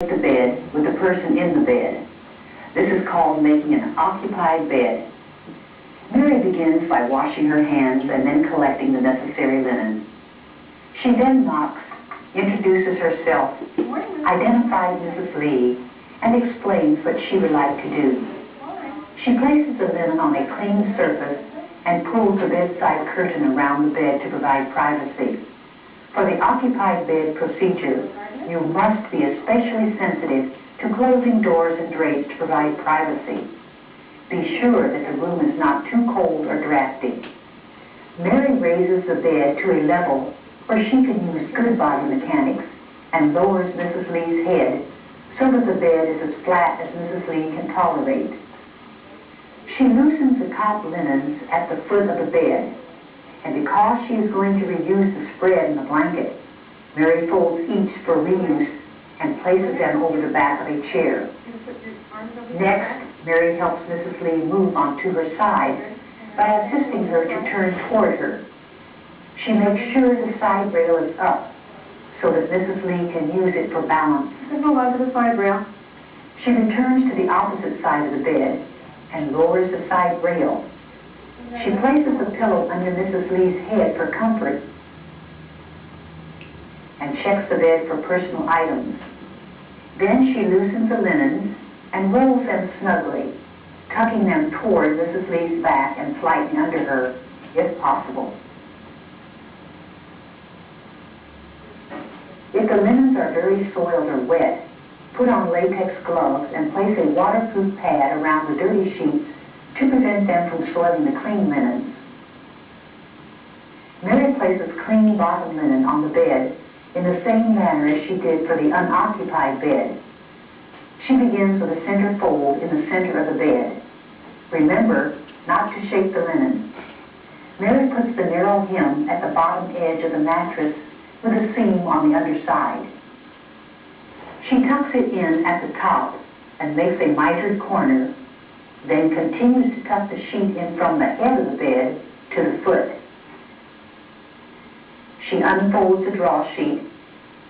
the bed with the person in the bed. This is called making an occupied bed. Mary begins by washing her hands and then collecting the necessary linen. She then knocks, introduces herself, identifies Mrs. Lee, and explains what she would like to do. She places the linen on a clean surface and pulls the bedside curtain around the bed to provide privacy. For the occupied bed procedure, you must be especially sensitive to closing doors and drapes to provide privacy. Be sure that the room is not too cold or drafty. Mary raises the bed to a level where she can use good body mechanics and lowers Mrs. Lee's head so that the bed is as flat as Mrs. Lee can tolerate. She loosens the top linens at the foot of the bed, and because she is going to reuse the spread and the blanket, Mary folds each for reuse and places them over the back of a chair. Next, Mary helps Mrs. Lee move onto her side by assisting her to turn toward her. She makes sure the side rail is up so that Mrs. Lee can use it for balance. Move on to the side rail. She returns to the opposite side of the bed and lowers the side rail. She places the pillow under Mrs. Lee's head for comfort and checks the bed for personal items. Then she loosens the linens and rolls them snugly, tucking them toward Mrs. Lee's back and slightly under her, if possible. If the linens are very soiled or wet, put on latex gloves and place a waterproof pad around the dirty sheets to prevent them from soiling the clean linens. Mary places clean bottom linen on the bed in the same manner as she did for the unoccupied bed. She begins with a center fold in the center of the bed. Remember not to shake the linen. Mary puts the narrow hem at the bottom edge of the mattress with a seam on the underside. She tucks it in at the top and makes a mitered corner, then continues to tuck the sheet in from the head of the bed to the foot. She unfolds the draw sheet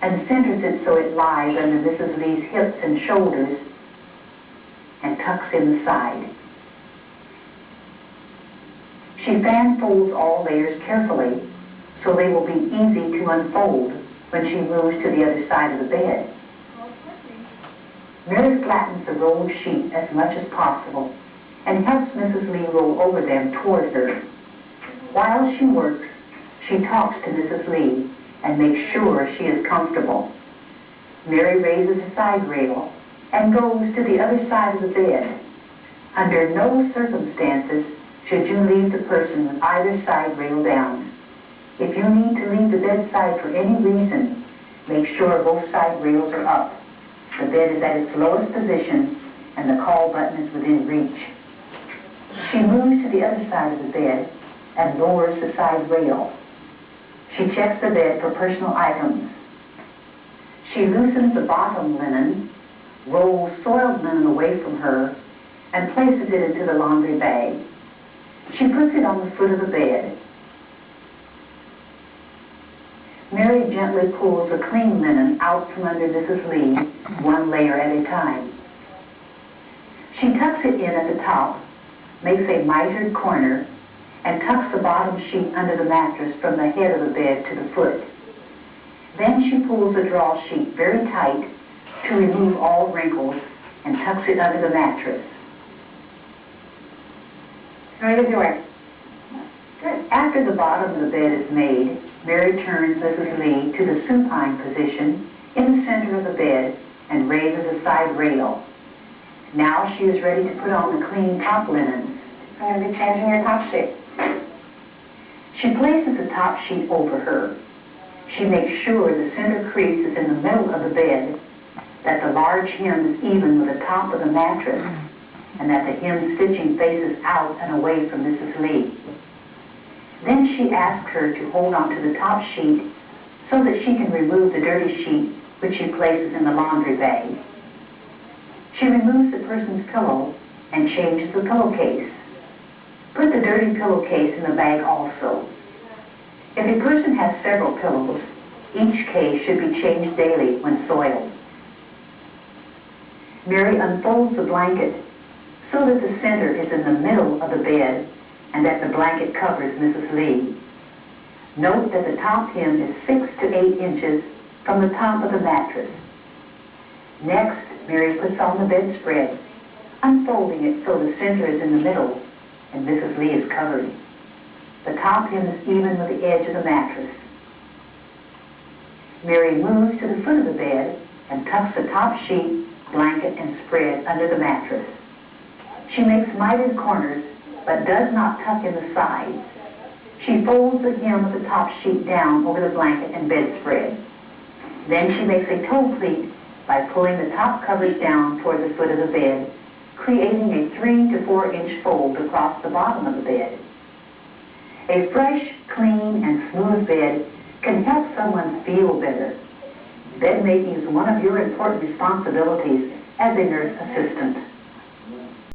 and centers it so it lies under Mrs. Lee's hips and shoulders and tucks in the side. She fan folds all layers carefully so they will be easy to unfold when she moves to the other side of the bed. Mary flattens the rolled sheet as much as possible and helps Mrs. Lee roll over them toward her. While she works, she talks to Mrs. Lee and makes sure she is comfortable. Mary raises the side rail and goes to the other side of the bed. Under no circumstances should you leave the person with either side rail down. If you need to leave the bedside for any reason, make sure both side rails are up. The bed is at its lowest position and the call button is within reach. She moves to the other side of the bed and lowers the side rail. She checks the bed for personal items. She loosens the bottom linen, rolls soiled linen away from her, and places it into the laundry bag. She puts it on the foot of the bed. Mary gently pulls the clean linen out from under Mrs. Lee, one layer at a time. She tucks it in at the top, makes a mitered corner, and tucks the bottom sheet under the mattress from the head of the bed to the foot. Then she pulls the draw sheet very tight to remove all wrinkles and tucks it under the mattress. How are you doing? Good. After the bottom of the bed is made, Mary turns Mrs. Lee to the supine position in the center of the bed and raises the side rail. Now she is ready to put on the clean top linens. I'm going to be changing your top sheet. She places the top sheet over her. She makes sure the center crease is in the middle of the bed, that the large hem is even with the top of the mattress, and that the hem stitching faces out and away from Mrs. Lee. Then she asks her to hold onto the top sheet so that she can remove the dirty sheet which she places in the laundry bag. She removes the person's pillow and changes the pillowcase. Put the dirty pillowcase in the bag also. If a person has several pillows, each case should be changed daily when soiled. Mary unfolds the blanket so that the center is in the middle of the bed and that the blanket covers Mrs. Lee. Note that the top hem is 6 to 8 inches from the top of the mattress. Next, Mary puts on the bedspread, unfolding it so the center is in the middle and Mrs. Lee is covered. The top hem is even with the edge of the mattress. Mary moves to the foot of the bed and tucks the top sheet, blanket, and spread under the mattress. She makes mitered corners, but does not tuck in the sides. She folds the hem of the top sheet down over the blanket and bedspread. Then she makes a toe pleat by pulling the top covers down toward the foot of the bed, creating a 3 to 4 inch fold across the bottom of the bed. A fresh, clean, and smooth bed can help someone feel better. Bed making is one of your important responsibilities as a nurse assistant.